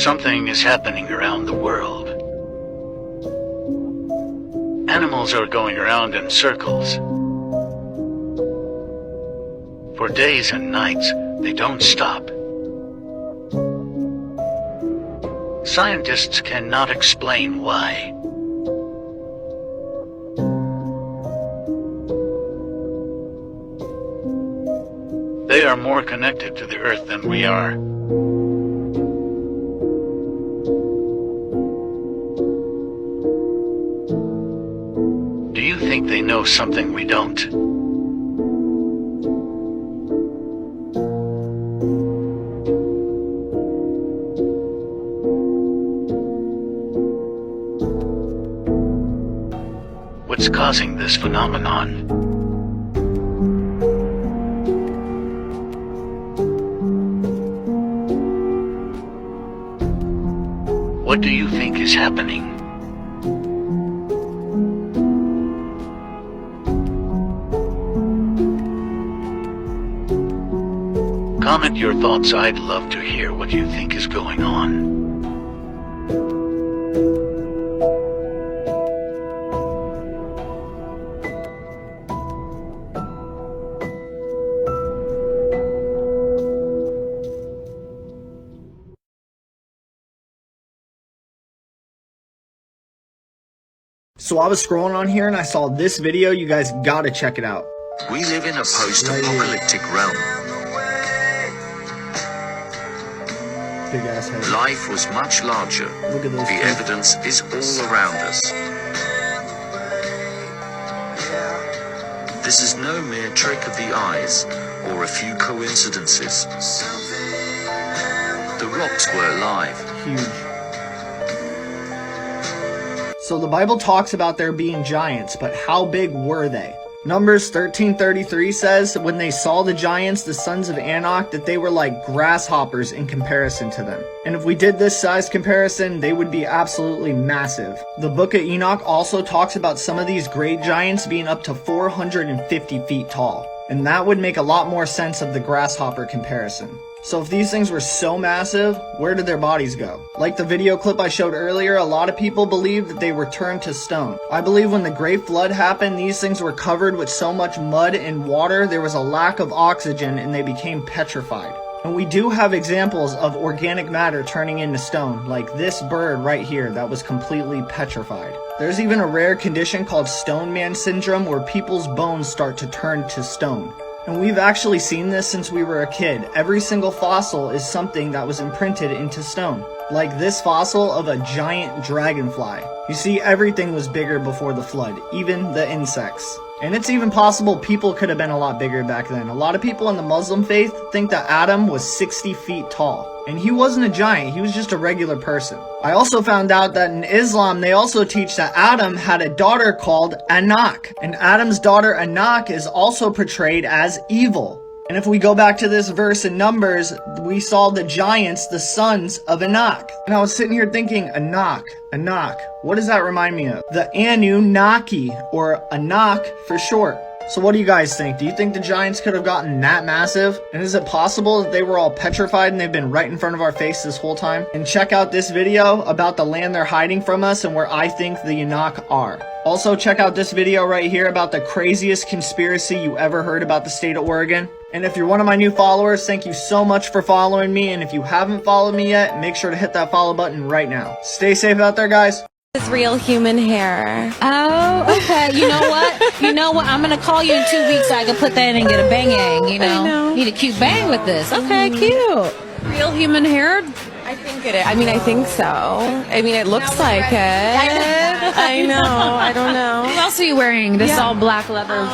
Something is happening around the world. Animals are going around in circles. For days and nights, they don't stop. Scientists cannot explain why. They are more connected to the Earth than we are. Do you think they know something we don't? What's causing this phenomenon? What do you think is happening? Comment your thoughts. I'd love to hear what you think is going on. So I was scrolling on here and I saw this video. You guys gotta check it out. We live in a post-apocalyptic realm. Big ass head. Life was much larger. Look at those The teeth. evidence is all around us. This is no mere trick of the eyes or a few coincidences. The rocks were alive. Huge. So the Bible talks about there being giants, but how big were they? Numbers 13:33 says, when they saw the giants, the sons of Anak, that they were like grasshoppers in comparison to them. And if we did this size comparison, they would be absolutely massive. The book of Enoch also talks about some of these great giants being up to 450 feet tall. And that would make a lot more sense of the grasshopper comparison. So if these things were so massive, where did their bodies go? Like the video clip I showed earlier, a lot of people believe that they were turned to stone. I believe when the Great Flood happened, these things were covered with so much mud and water, there was a lack of oxygen and they became petrified. And we do have examples of organic matter turning into stone, like this bird right here that was completely petrified. There's even a rare condition called Stone Man Syndrome where people's bones start to turn to stone. And we've actually seen this since we were a kid. Every single fossil is something that was imprinted into stone. Like this fossil of a giant dragonfly. You see, everything was bigger before the flood, even the insects. And it's even possible people could have been a lot bigger back then. A lot of people in the Muslim faith think that Adam was 60 feet tall. And he wasn't a giant, he was just a regular person. I also found out that in Islam, they also teach that Adam had a daughter called Anak. And Adam's daughter Anak is also portrayed as evil. And if we go back to this verse in Numbers, we saw the giants, the sons of Anak. And I was sitting here thinking, Anak, what does that remind me of? The Anunnaki, or Anak for short. So what do you guys think? Do you think the giants could have gotten that massive? And is it possible that they were all petrified and they've been right in front of our face this whole time? And check out this video about the land they're hiding from us and where I think the Anak are. Also, check out this video right here about the craziest conspiracy you ever heard about the state of Oregon. And if you're one of my new followers, thank you so much for following me. And if you haven't followed me yet, make sure to hit that follow button right now. Stay safe out there, guys. It's real human hair. Oh, okay. You know what? I'm gonna call you in 2 weeks so I can put that in and get a bang. You know, need a cute bang with this. Okay, cute. Real human hair. I think it is. I mean, I think so. I mean, it looks like it. I know. I don't know. What else are you wearing? This is all black leather.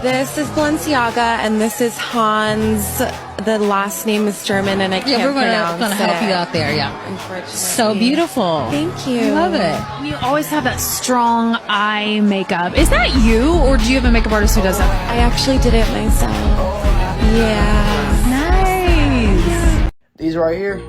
This is Balenciaga, and this is Hans. The last name is German, and I can't pronounce it. We're gonna help you out there. Yeah. Unfortunately. So beautiful. Thank you. I love it. You always have that strong eye makeup. Is that you, or do you have a makeup artist who does that? I actually did it myself. Yeah. Nice. These right here,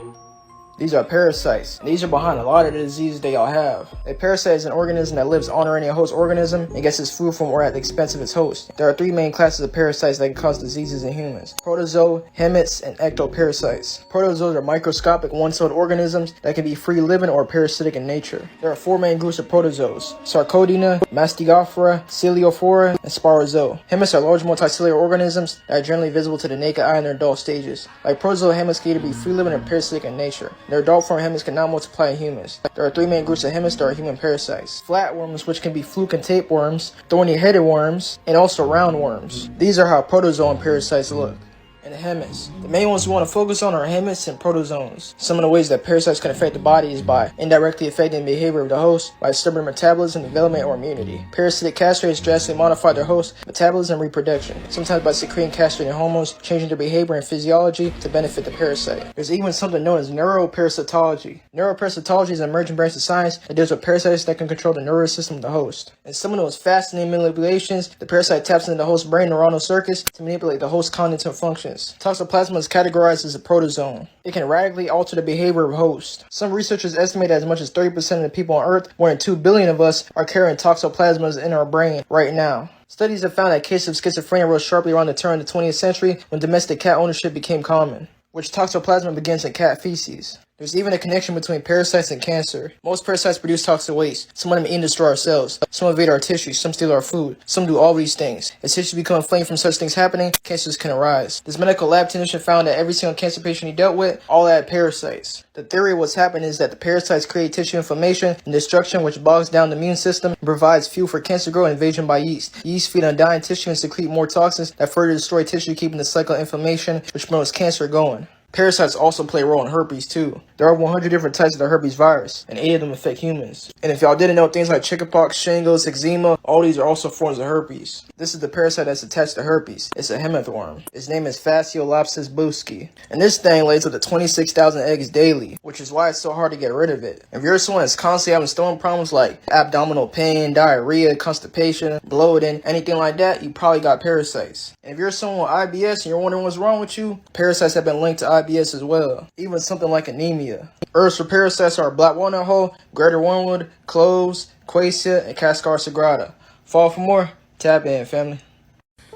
These are parasites. These are behind a lot of the diseases they all have. A parasite is an organism that lives on or in a host organism and gets its food from or at the expense of its host. There are three main classes of parasites that can cause diseases in humans: protozoa, hemites, and ectoparasites. Protozoas are microscopic one-celled organisms that can be free-living or parasitic in nature. There are four main groups of protozoas: Sarcodina, Mastigophora, Celiophora, and Sporozoa. Hemites are large multicellular organisms that are generally visible to the naked eye in their adult stages. Like protozoa, hemites can either be free-living or parasitic in nature. Their adult form hemites cannot multiply in humans. There are three main groups of hemites that are human parasites: flatworms, which can be fluke and tapeworms, thorny-headed worms, and also roundworms. These are how protozoan parasites look. And hemites. The main ones we want to focus on are hemites and protozoans. Some of the ways that parasites can affect the body is by indirectly affecting the behavior of the host, by disturbing metabolism, development, or immunity. Parasitic castrators drastically modify their host metabolism and reproduction, sometimes by secreting castrating hormones, changing their behavior and physiology to benefit the parasite. There's even something known as neuroparasitology. Neuroparasitology is an emerging branch of science that deals with parasites that can control the nervous system of the host. In some of those fascinating manipulations, the parasite taps into the host's brain neuronal circuits to manipulate the host's cognitive functions. Toxoplasma is categorized as a protozoan. It can radically alter the behavior of hosts. Some researchers estimate that as much as 30% of the people on Earth, more than 2 billion of us, are carrying toxoplasmas in our brain right now. Studies have found that cases of schizophrenia rose sharply around the turn of the 20th century when domestic cat ownership became common, which toxoplasma begins in cat feces. There's even a connection between parasites and cancer. Most parasites produce toxic waste. Some of them eat and destroy our cells. Some invade our tissues. Some steal our food. Some do all these things. As tissues become inflamed from such things happening, cancers can arise. This medical lab technician found that every single cancer patient he dealt with all had parasites. The theory of what's happened is that the parasites create tissue inflammation and destruction, which bogs down the immune system and provides fuel for cancer growth and invasion by yeast. Yeast feed on dying tissue and secrete more toxins that further destroy tissue, keeping the cycle of inflammation, which promotes cancer going. Parasites also play a role in herpes too. There are 100 different types of the herpes virus, and 8 of them affect humans. And if y'all didn't know, things like chickenpox, shingles, eczema, all these are also forms of herpes. This is the parasite that's attached to herpes. It's a hemith worm. Its name is Phaseolopsis buski. And this thing lays up to 26,000 eggs daily, which is why it's so hard to get rid of it. If you're someone that's constantly having stomach problems like abdominal pain, diarrhea, constipation, bloating, anything like that, you probably got parasites. And if you're someone with IBS and you're wondering what's wrong with you, parasites have been linked to IBS as well. Even something like anemia. Herbs for parasites are black walnut hull, greater wormwood, cloves, quassia, and cascara sagrada. Fall for more? Tap in, family.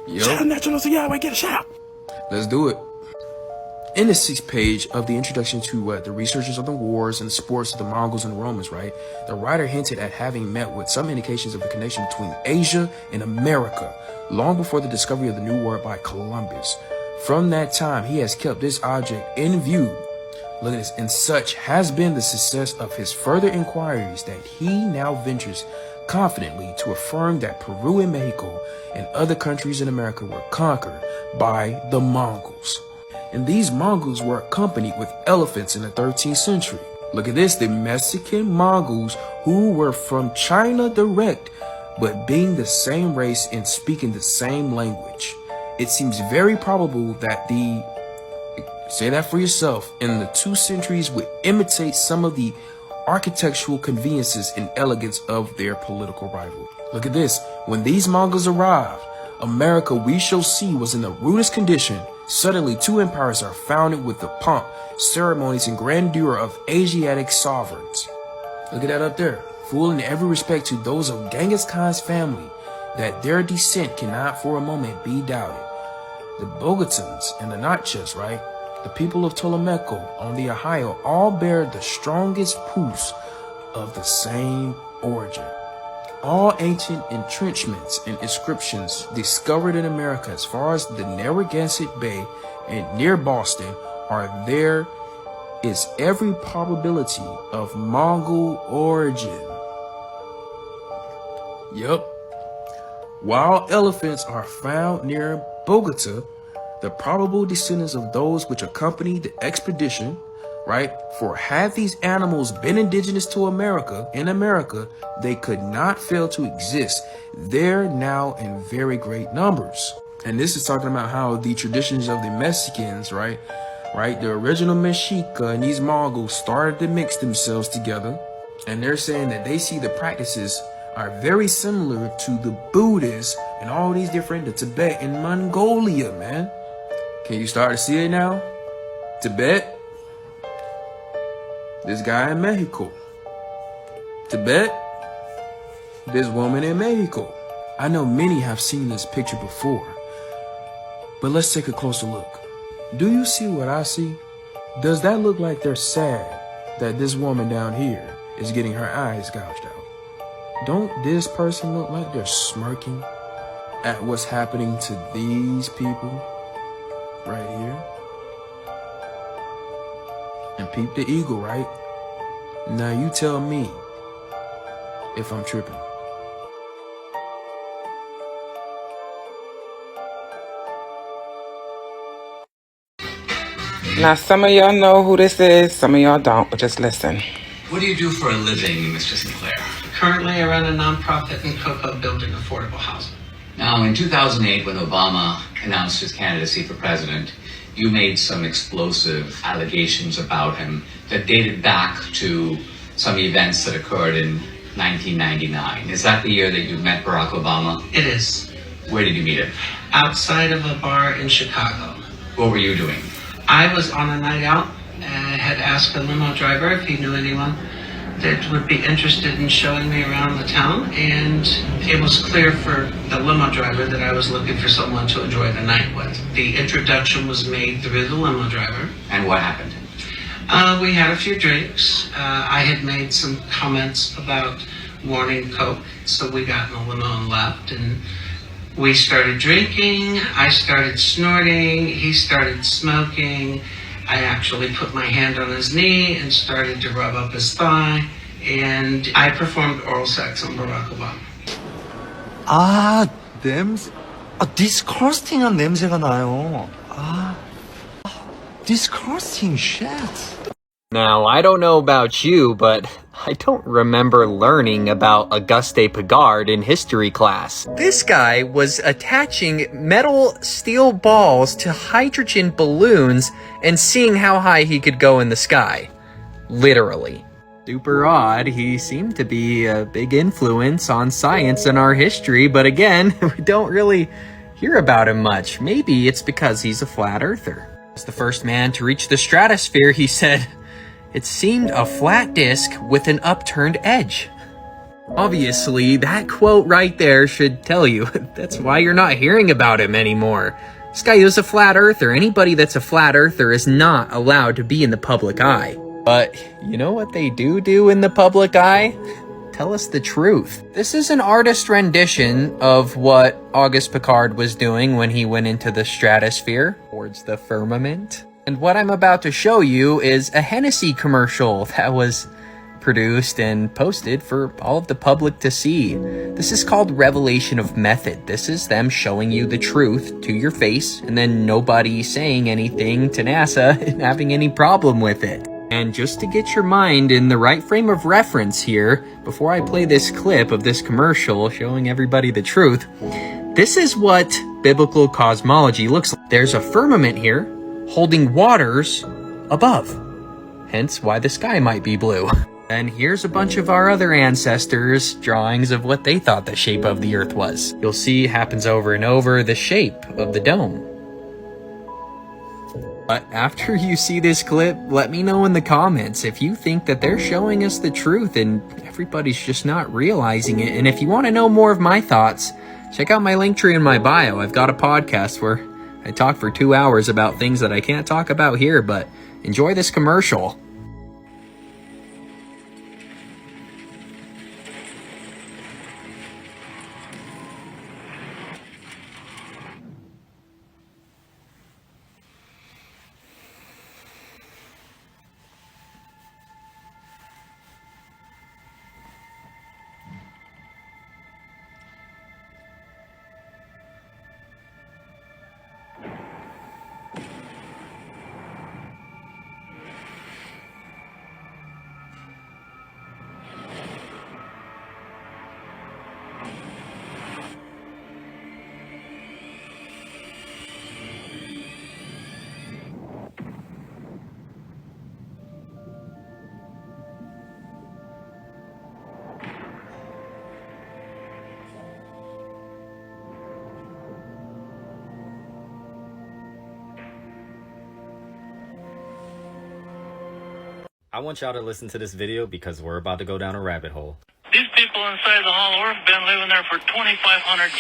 Yo. Let's do it. In the 6th page of the introduction to the researchers of the wars and the sports of the Mongols and the Romans, right, the writer hinted at having met with some indications of the connection between Asia and America long before the discovery of the New World by Columbus. From that time, he has kept this object in view. Look at this. And such has been the success of his further inquiries that he now ventures confidently to affirm that Peru and Mexico and other countries in America were conquered by the Mongols. And these Mongols were accompanied with elephants in the 13th century. Look at this. The Mexican Mongols, who were from China direct, but being the same race and speaking the same language. It seems very probable that say that for yourself, in the 2 centuries would imitate some of the architectural conveniences and elegance of their political rival. Look at this. When these Mongols arrived, America, we shall see, was in the rudest condition. Suddenly, 2 empires are founded with the pomp, ceremonies, and grandeur of Asiatic sovereigns. Look at that up there. Full in every respect to those of Genghis Khan's family, that their descent cannot for a moment be doubted. The Bogotans and the Natchez, right? The people of Ptolemaico on the Ohio all bear the strongest proofs of the same origin. All ancient entrenchments and inscriptions discovered in America as far as the Narragansett Bay and near Boston there is every probability of Mongol origin. Yup. Wild elephants are found near Bogota, the probable descendants of those which accompanied the expedition, right? For had these animals been indigenous to America, they could not fail to exist there now in very great numbers. And this is talking about how the traditions of the Mexicans, right? The original Mexica and these Mongols started to mix themselves together. And they're saying that they see the practices are very similar to the Buddhists and all these different, the Tibet and Mongolia, man. Can you start to see it now? Tibet? This guy in Mexico. Tibet. This woman in Mexico. I know many have seen this picture before, but let's take a closer look. Do you see what I see? Does that look like they're sad that this woman down here is getting her eyes gouged out? Don't this person look like they're smirking at what's happening to these people right here? And peep the eagle, right? Now you tell me if I'm tripping. Now, some of y'all know who this is, some of y'all don't, but just listen. What do you do for a living, Mr. Sinclair? Currently, I run a nonprofit in Cocoa building affordable housing. Now, in 2008, when Obama announced his candidacy for president, you made some explosive allegations about him that dated back to some events that occurred in 1999. Is that the year that you met Barack Obama? It is. Where did you meet him? Outside of a bar in Chicago. What were you doing? I was on a night out and had asked a limo driver if he knew anyone that would be interested in showing me around the town, and it was clear for the limo driver that I was looking for someone to enjoy the night with. The introduction was made through the limo driver. And what happened? We had a few drinks. I had made some comments about wanting Coke, so we got in the limo and left, and we started drinking. I started snorting. He started smoking. I actually put my hand on his knee and started to rub up his thigh, and I performed oral sex on Barack Obama. 아, 냄새. disgusting한 냄새가 나요. disgusting shit. Now, I don't know about you, but I don't remember learning about Auguste Piggard in history class. This guy was attaching metal steel balls to hydrogen balloons and seeing how high he could go in the sky. Literally. Super odd. He seemed to be a big influence on science and our history, but again, we don't really hear about him much. Maybe it's because he's a flat earther. As the first man to reach the stratosphere, he said, "It seemed a flat disc with an upturned edge." Obviously, that quote right there should tell you that's why you're not hearing about him anymore. This guy was a flat earther. Anybody that's a flat earther is not allowed to be in the public eye. But you know what they do in the public eye? Tell us the truth. This is an artist rendition of what Auguste Piggard was doing when he went into the stratosphere, towards the firmament. And what I'm about to show you is a Hennessy commercial that was produced and posted for all of the public to see. This is called Revelation of Method. This is them showing you the truth to your face and then nobody saying anything to NASA and having any problem with it. And just to get your mind in the right frame of reference here, before I play this clip of this commercial showing everybody the truth, this is what biblical cosmology looks like. There's a firmament here holding waters above, hence why the sky might be blue. And here's a bunch of our other ancestors' drawings of what they thought the shape of the earth was. You'll see it happens over and over, the shape of the dome. But after you see this clip, let me know in the comments if you think that they're showing us the truth and everybody's just not realizing it. And if you want to know more of my thoughts, check out my link tree in my bio. I've got a podcast where I talk for 2 hours about things that I can't talk about here, but enjoy this commercial. I want y'all to listen to this video because we're about to go down a rabbit hole. These people inside the Hollow Earth have been living there for 2,500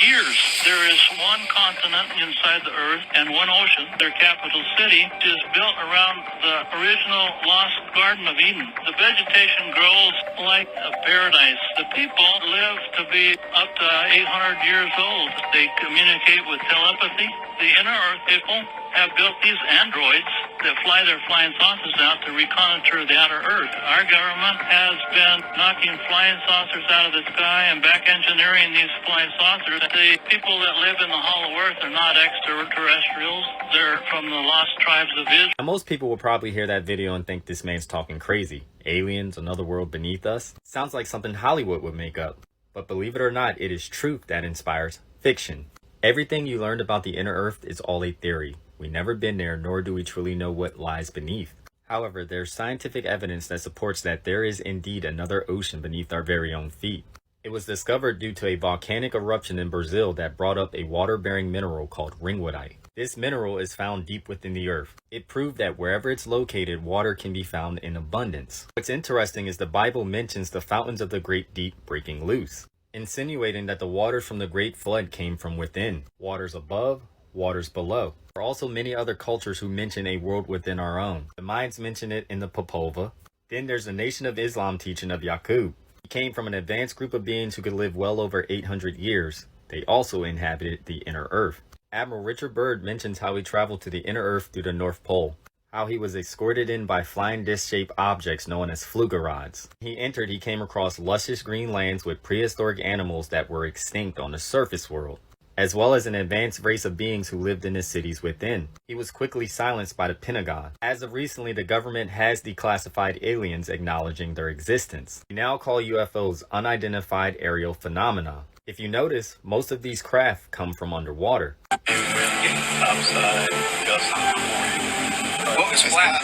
years. There is one continent inside the Earth and one ocean. Their capital city is built around the original lost Garden of Eden. The vegetation grows like a paradise. The people live to be up to 800 years old. They communicate with telepathy. The inner Earth people have built these androids that fly their flying saucers out to reconnoiter the outer Earth. Our government has been knocking flying saucers out of the sky and back engineering these flying saucers. The people that live in the Hollow Earth are not extraterrestrials. They're from the lost tribes of Israel. Now, most people will probably hear that video and think this man's talking crazy. Aliens, another world beneath us? Sounds like something Hollywood would make up. But believe it or not, it is truth that inspires fiction. Everything you learned about the inner Earth is all a theory. We've never been there, nor do we truly know what lies beneath. However, there's scientific evidence that supports that there is indeed another ocean beneath our very own feet. It was discovered due to a volcanic eruption in Brazil that brought up a water-bearing mineral called ringwoodite. This mineral is found deep within the earth. It proved that wherever it's located, water can be found in abundance. What's interesting is the Bible mentions the fountains of the great deep breaking loose, insinuating that the waters from the great flood came from within. Waters above, waters below. There are also many other cultures who mention a world within our own. The Mayans mention it in the Popova. Then there's the Nation of Islam teaching of Yaqub. He came from an advanced group of beings who could live well over 800 years. They also inhabited the inner earth. Admiral Richard Byrd mentions how he traveled to the inner earth through the North Pole. How he was escorted in by flying disc-shaped objects known as flugerods. He entered, he came across luscious green lands with prehistoric animals that were extinct on the surface world, as well as an advanced race of beings who lived in the cities within. He was quickly silenced by the Pentagon. As of recently, the government has declassified aliens acknowledging their existence. We now call UFOs unidentified aerial phenomena. If you notice, most of these craft come from underwater.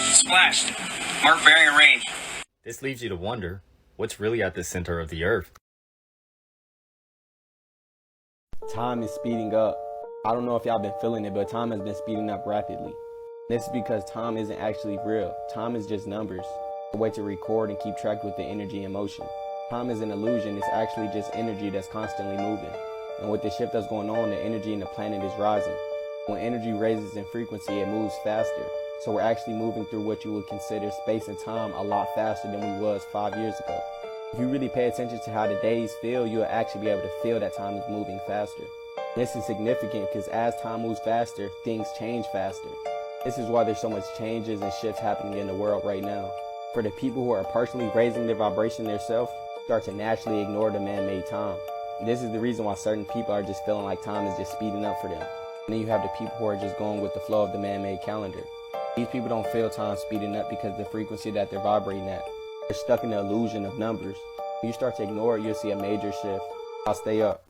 Splashed. Mark bearing and range. This leaves you to wonder, what's really at the center of the earth? Time is speeding up. I don't know if y'all been feeling it, but time has been speeding up rapidly. This is because time isn't actually real. Time is just numbers, a way to record and keep track with the energy and motion. Time is an illusion. It's actually just energy that's constantly moving. And with the shift that's going on, the energy in the planet is rising. When energy raises in frequency, it moves faster. So we're actually moving through what you would consider space and time a lot faster than we was 5 years ago. If you really pay attention to how the days feel, you'll actually be able to feel that time is moving faster. This is significant because as time moves faster, things change faster. This is why there's so much changes and shifts happening in the world right now. For the people who are personally raising their vibration themselves, start to naturally ignore the man-made time. This is the reason why certain people are just feeling like time is just speeding up for them. And then you have the people who are just going with the flow of the man-made calendar. These people don't feel time speeding up because of the frequency that they're vibrating at. They're stuck in the illusion of numbers. When you start to ignore it, you'll see a major shift. I'll stay up.